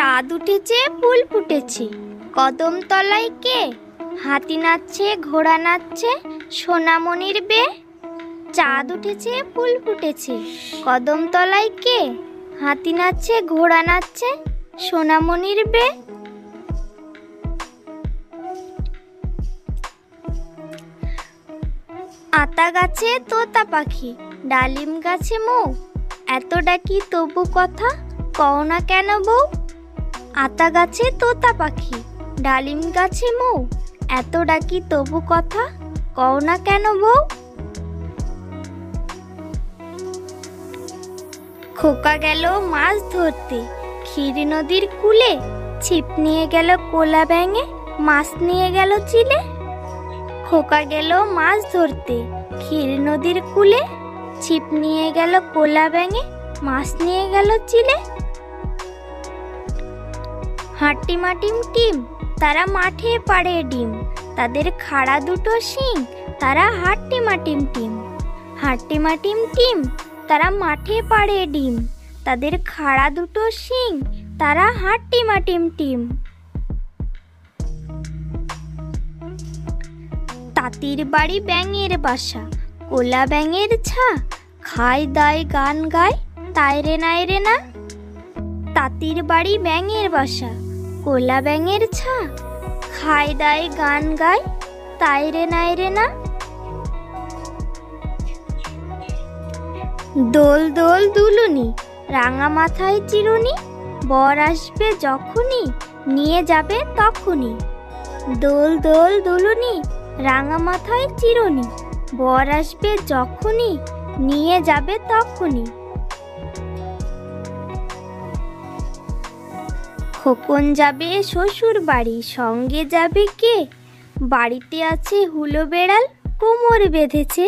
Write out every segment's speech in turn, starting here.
চাঁদ উঠেছে, ফুল ফুটেছে, কদম তলায় কে? হাতি নাচছে, ঘোড়া নাচছে, সোনামণির বে। চাঁদ উঠেছে, ফুল ফুটেছে, কদম তলায় কে? হাতি নাচছে, ঘোড়া নাচছে, সোনামণির বে। আতা গাছে তোতা পাখি, ডালিম গাছে মৌ, এত ডাকি তবু কথা কও না কেন বউ? আতা গাছে তোতা পাখি, ডালিম গাছে মৌ, এত ডাকি তবু কথা কও না কেন বউ? খোকা গেল মাছ ধরতে ক্ষীর নদীর কূলে, ছিপ নিয়ে গেল কোলা ব্যাঙে, মাছ নিয়ে গেল চিলে। খোকা গেল মাছ ধরতে ক্ষীর নদীর কূলে, ছিপ নিয়ে গেল কোলা ব্যাঙে, মাছ নিয়ে গেল চিলে। হাট্টিমা টিম টিম, তারা মাঠে পাড়ে ডিম, তাদের খাড়া দুটো শিং, তারা হাট্টিমা টিম টিম। হাট্টিমা টিম টিম, তারা মাঠে পাড়ে ডিম, তাদের খাড়া দুটো শিং, তারা হাট্টিমা টিম টিম। তাঁতির বাড়ি ব্যাঙের বাসা, কোলা ব্যাঙের ছা, খায় দায় গান গায় তাই রে নাই রে না। তাঁতির বাড়ি ব্যাঙের বাসা, কোলা ব্যাঙের ছা, খায় দায় গান গায় তাই রে নাই রে না। দোল দোল দুলুনি, রাঙা মাথায় চিরুনি, বর আসবে যখনই নিয়ে যাবে তখনই। দোল দোল দুলুনি, রাঙা মাথায় চিরুনি, বর আসবে যখনই নিয়ে যাবে তখনই। খোকন যাবে শ্বশুর বাড়ি, সঙ্গে যাবে কে? বাড়িতে আছে হুলো বেড়াল, কোমর বেঁধেছে।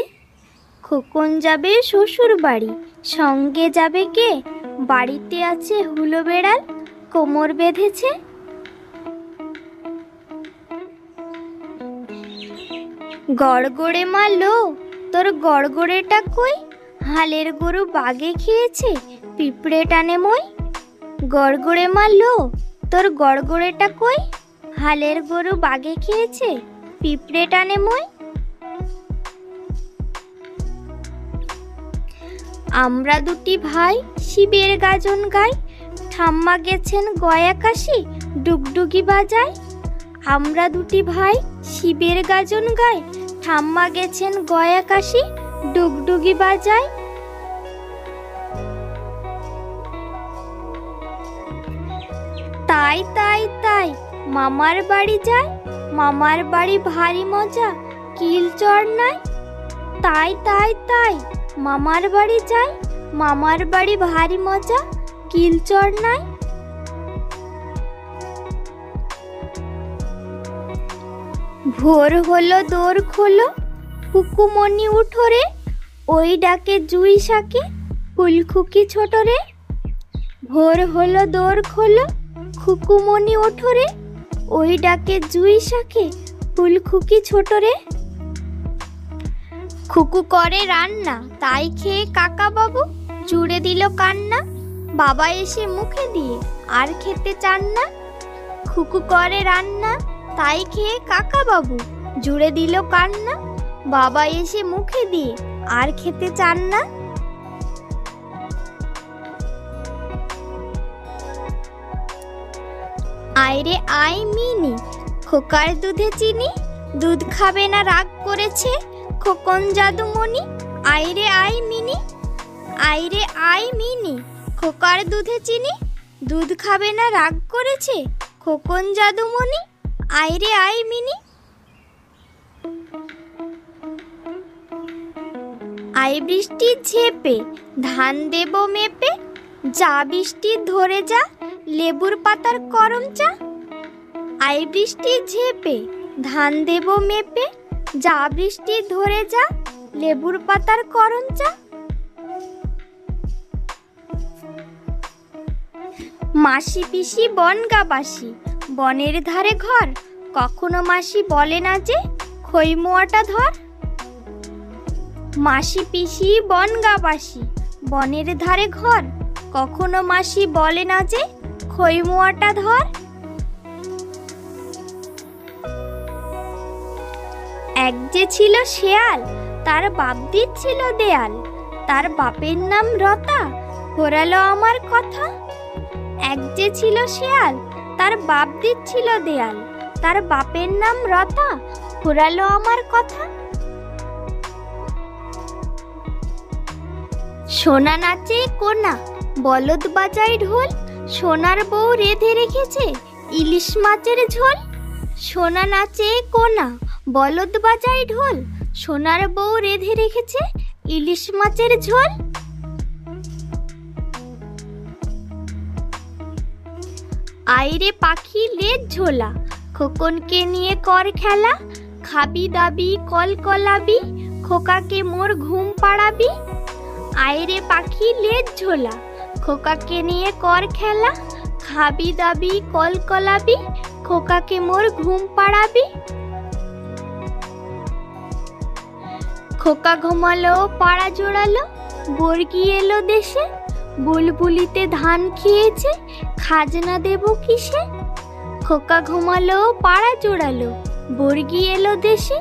খোকন যাবে শ্বশুর বাড়ি, সঙ্গে যাবে কে? বাড়িতে আছে হুলো বেড়াল, কোমর বেঁধেছে। গড়গড়ে মা লো, তোর গড়গড়েটা কই? হালের গরু বাগে খেয়েছে, পিঁপড়ে টানে মই। গড়গড়ে মা লো, তোর গড়গড়েটা কই? হালের গরু বাগে খেয়েছে, পিঁপড়ে টানে মই। আমরা দুটি ভাই শিবের গাজন গাই, ঠাম্মা গেছেন গয়া কাশি, ডুগডুগি বাজায়। আমরা দুটি ভাই শিবের গাজন গাই, ঠাম্মা গেছেন গয়া কাশি, ডুগডুগি বাজায়। তাই তাই তাই মামার বাড়ি যায়, মামার বাড়ি ভারী মজা, কিল চড় নাই। তাই তাই তাই মামার বাড়ি যায়, মামার বাড়ি ভারী মজা, কিল চড় নাই। ভোর হলো দোর খোলো, কুকুমনি উঠো রে, ওই ডাকে জুই শাকে, ফুলখুকি ছোট রে। ভোর হলো দোর খোলো, খুকুমনি ওঠো রে, ওই ডাকে জুই শাকে, ফুলখুকি ছোট রে। খুকু করে রান্না, তাই খেয়ে কাকা বাবু জুড়ে দিল কান্না, বাবা এসে মুখে দিয়ে আর খেতে চান না। খুকু করে রান্না, তাই খেয়ে কাকা বাবু জুড়ে দিল কান্না, বাবা এসে মুখে দিয়ে আর খেতে চান না। আইরে আই মিনি, খোকার দুধে চিনি, দুধ খাবে না রাগ করেছে খোকন জাদুমণি। আইরে আই মিনি, আইরে আই মিনি, খোকার দুধে চিনি, দুধ খাবে না রাগ করেছে খোকন জাদুমণি। আইরে আই মিনি। আই বৃষ্টি ঝেপে, ধান দেব মেপে, যা বৃষ্টি ধরে যা, লেবুর পাতার করম চা। আই বৃষ্টি ঝেপে, ধান দেব মেপে, যা বৃষ্টি ধরে যা, লেবুর পাতার করম চা। মাসি পিসি বনগাবাসী, বনের ধারে ঘর, কখনো মাসি বলে না যে খইমোয়াটা ধর। মাসি পিসি বনগাবাসী, বনের ধারে ঘর, কখনো মাসি বলে না যে খইমোয়াটা ধর। এক যে ছিল শেয়াল, তার বাপ দিচ্ছিল দেয়াল, তার বাপের নাম রতা, ঘোরালো আমার কথা। এক যে ছিল শেয়াল, তার বাপ দিচ্ছিল দেয়াল, তার বাপের নাম রতা, ঘোরালো আমার কথা। সোনা নাচে কোনা, বলদ বাজায় ঢোল, সোনার বউ রেঁধে রেখেছে ইলিশ মাছের ঝোল। সোনা নাচে কোনা, বলদ বাজায় ঢোল, সোনার বউ রেঁধে রেখেছে ইলিশ মাছের ঝোল। আইরে পাখি লেজ ঝোলা, খোকনকে নিয়ে কর খেলা, খাবি দাবি কলকলাবি, খোকাকে মোর ঘুম পাড়াবি। আইরে পাখি লেজ ঝোলা, খোকাকে নিয়ে কর খেলা, খাবি দাবি কলকলাবি, খোকাকে মোর ঘুম পাড়াবি। খোকা ঘুমালো পাড়া জোড়ালো, বর্গি এলো দেশে, বুলবুলিতে ধান খেয়েছে, খাজনা দেব কিসে। খোকা ঘুমালো পাড়া জোড়ালো, বর্গি এলো দেশে,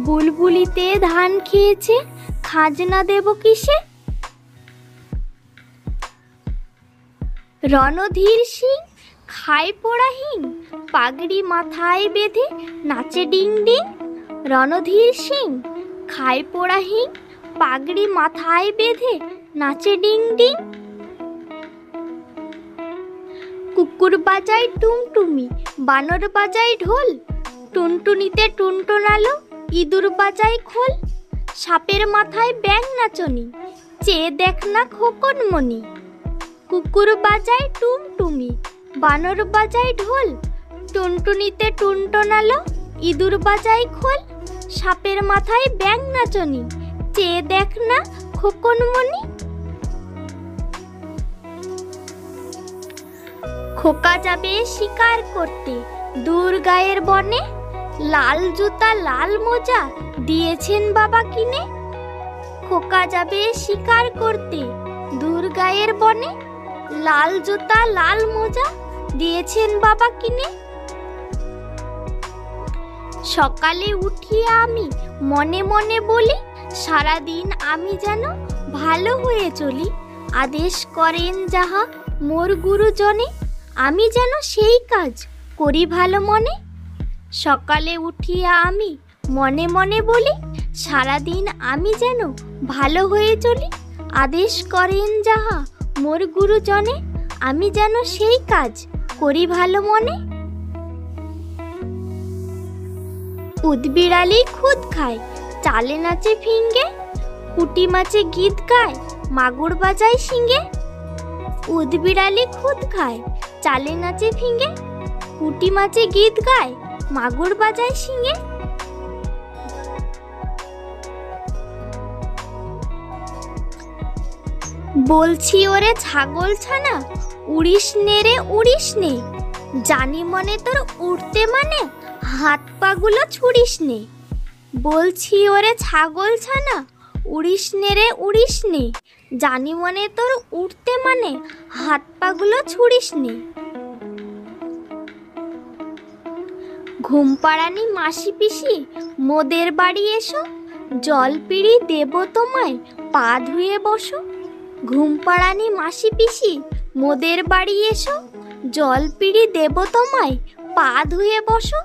বুলবুলিতে ধান খেয়েছে, খাজনা দেব কিসে। রণধীর সিং খায় পোড়া হিং, পাগড়ি মাথায় বেঁধে নাচে ডিং ডিং। রণধীর সিং খায় পোড়া হিং, পাগড়ি মাথায় বেঁধে নাচে ডিং ডিং। কুকুর বাজায় টুমটুমি, বানর বাজায় ঢোল, টুনটুনিতে টুনটুনালো, ইঁদুর বাজায় খোল। সাপের মাথায় ব্যাঙ নাচনি, চেয়ে দেখ না খোকন মনি। কুকুর বাজায় টুমটুমি, বানর বাজায় ঢোল, টুনটুনিতে টুনটুনালো, ইঁদুর বাজায় খোল। সাপের মাথায় ব্যাঙ নাচনি, চেয়ে দেখ না খোকন মনি। খোকা যাবে শিকার করতে দূর গায়ের বনে, লাল জুতা লাল মোজা দিয়েছেন বাবা কিনে। খোকা যাবে শিকার করতে দূর গায়ের বনে, লাল জুতা লাল মোজা দিয়েছেন বাবা কিনে। সকালে উঠিয়া আমি মনে মনে বলি, সারাদিন আমি যেন ভালো হয়ে চলি, আদেশ করেন যাহা মোর গুরুজনে, আমি যেন সেই কাজ করি ভালো মনে। সকালে উঠিয়া আমি মনে মনে বলি, সারাদিন আমি যেন ভালো হয়ে চলি, আদেশ করেন যাহা মোর গুরুজনে, আমি যেন সেই কাজ করি ভালো মনে। উদবিড়ালি খুদ খায়, চালে নাচে ফিঙ্গে, পুঁটি মাছে গীত গায়, মাগুর বাজায় শিঙ্গে। উদবিড়ালি খুদ খায়, চালে নাচে ফিঙ্গে, পুঁটি মাছে গীত গায়, মাগুর বাজায় শিঙ্গে। বলছি ওরে ছাগল ছানা, উড়িস নে রে উড়িস নে, জানি মনে তোর উড়তে মানে হাত পাগুলো ছুড়িস নে। বলছি ওরে ছাগল ছানা, উড়িস নে রে উড়িস নে, জানি মনে তোর উড়তে মানে হাত পাগুলো ছুড়িস নে। ঘুম পাড়ানি মাসি পিসি মোদের বাড়ি এসো, জল পিড়ি দেব তোমায় পা ধুয়ে বসো। ঘুম পাড়ানি মাসি পিসি মোদের বাড়ি এসো, জল পিড়ি দেব তোমায় পা ধুয়ে বসো।